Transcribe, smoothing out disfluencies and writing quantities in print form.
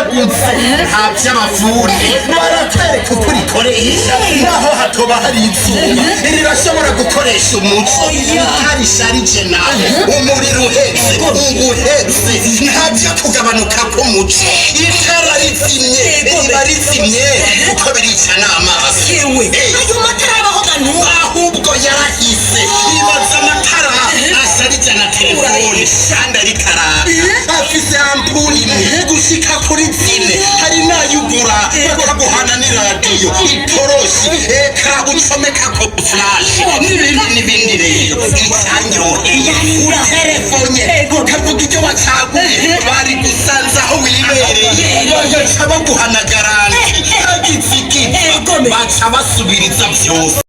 ryagutse nta by'amafundi baratwereka uko rikoresha naho hatoba hari izuba rirashobora gukoresha umuco utarisharije nawe umuriro uhetse ubuhetse nta byo kugabanuka k'umuco itara rizimye riba rizimye kuko birica n'amaso ayo matara abaho ganu ahubwo yarahise ibaza amatara asharije na telefone kandi ariko araka afise ampuli imwe gushika kuri zine hari n'ayugura bakaguhana n'iradiyo itoroshi eka ucomekako flash n'ibindi rero icyanyoheye uterefonye ukavuga ibyo wacaguye bari gusanza aho wibereye bagaca baguhana garanti agize igipfa baca basubiriza byose.